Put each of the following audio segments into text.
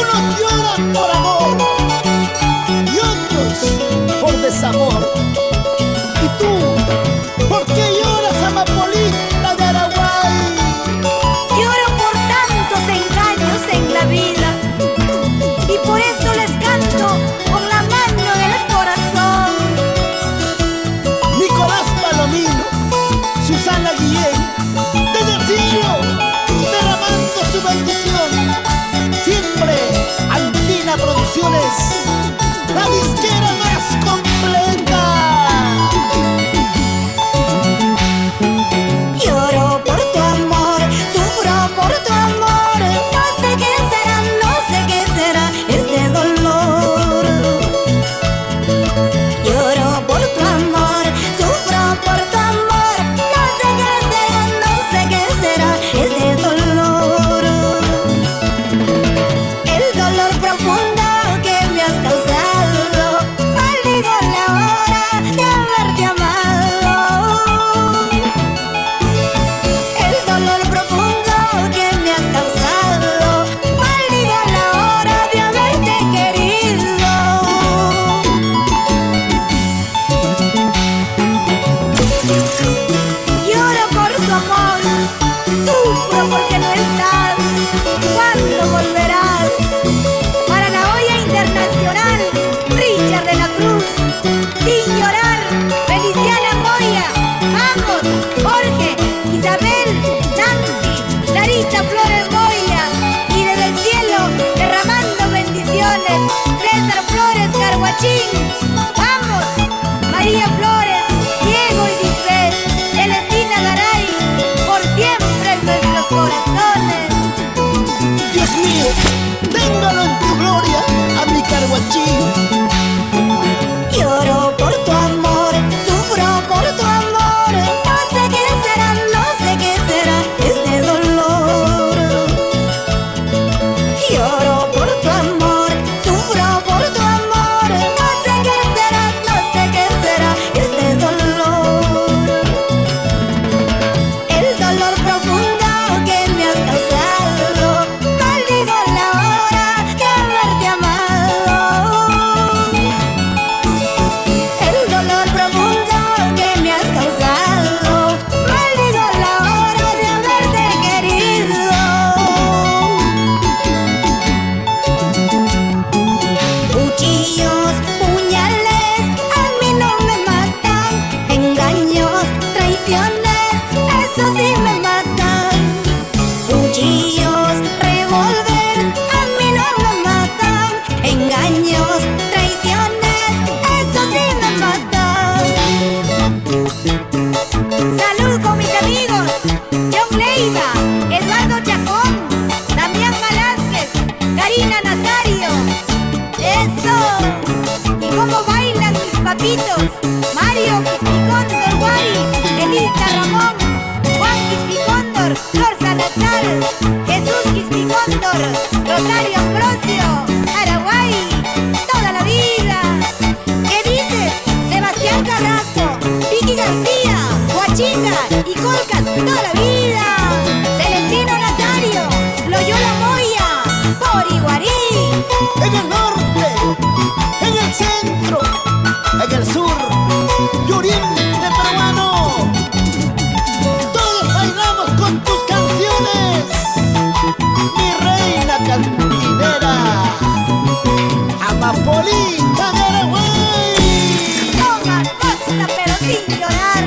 Unos lloran por amor y otros por desamor. ¿Y tú, por qué lloras, amapolita de Araguay? Lloro por tantos engaños en la vida y por eso les canto con la mano en el corazón. Nicolás Palomino, Susana Guillén, desde el cielo, derramando su bendición. Siempre Andina Producciones, la disquera más completa. Lloro por tu amor, sufro por tu amor. No sé qué será, no sé qué será este dolor. Lloro por tu amor, sufro por tu amor. No sé qué será, no sé qué será este dolor. El dolor profundo que me has causado, maldigo la hora de haberte amado. El dolor profundo que me has causado, maldigo la hora de haberte querido. Lloro por tu amor, sufro porque no estás. ¿Cuándo volverás? Para la olla internacional, Richard de la Cruz. Sin llorar, Feliciana Moya. Vamos, Jorge, Isabel, Nancy, Sarita Flores Moya. Y desde el cielo, derramando bendiciones, César Flores Carguachín. Vamos, María Flores, Diego y Lisbeth, Celestina Garay, por siempre en nuestros corazones. Dios mío, téngalo en tu gloria a mi Carguachín. Lloro por tu amor, sufro por tu amor. No sé qué será, no sé qué será este dolor. Lloro por tu amor, sufro por tu amor. No sé qué será, no sé qué será este dolor. El dolor profundo que me has causado, maldigo la hora de haberte amado. El dolor profundo que me has causado, maldigo la hora de haberte querido. Cuchillos, puñales, a mí no me matan. Engaños, traiciones, eso sí me matan. Cuchillos, revólver, a mí no me matan. Engaños, traiciones, eso sí me matan. Salud con mis amigos John Leiva, Eduardo Chacón, Damián Velázquez, Karina Nazario. ¡Eso! ¿Y cómo bailan mis papitos? Mario Quispicóndor Guay, Elisa Ramón, Juan Quispicóndor, Flor Salazar, Jesús Quispicóndor, Rosario Ambrosio, Araguay, toda la vida. ¿Qué dices? Sebastián Carrasco, Vicky García, Huachinga y Colcas, toda la vida. Celestino Nazario, Loyola Moya, por Iguarí. En el norte, en el centro, en el sur y oriente peruano, todos bailamos con tus canciones, mi reina cantinera, amapolita de Araguay. Toma, goza, pero sin llorar.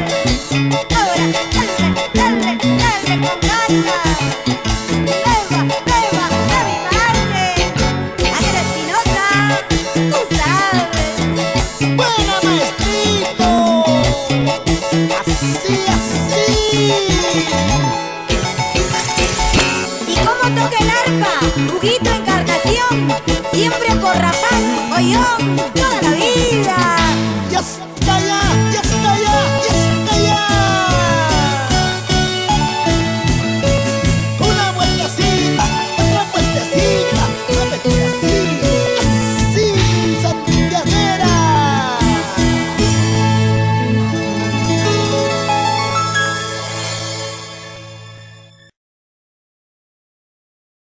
Ahora, dale, dale, dale con ganas. Beba, a mi madre. Ángela Espinosa, tú sabes. Buena, maestrito, así, así. ¿Y cómo toca el arpa? Juguito Encarnación, siempre por Rapaz, Ollón, toda la vida. Dios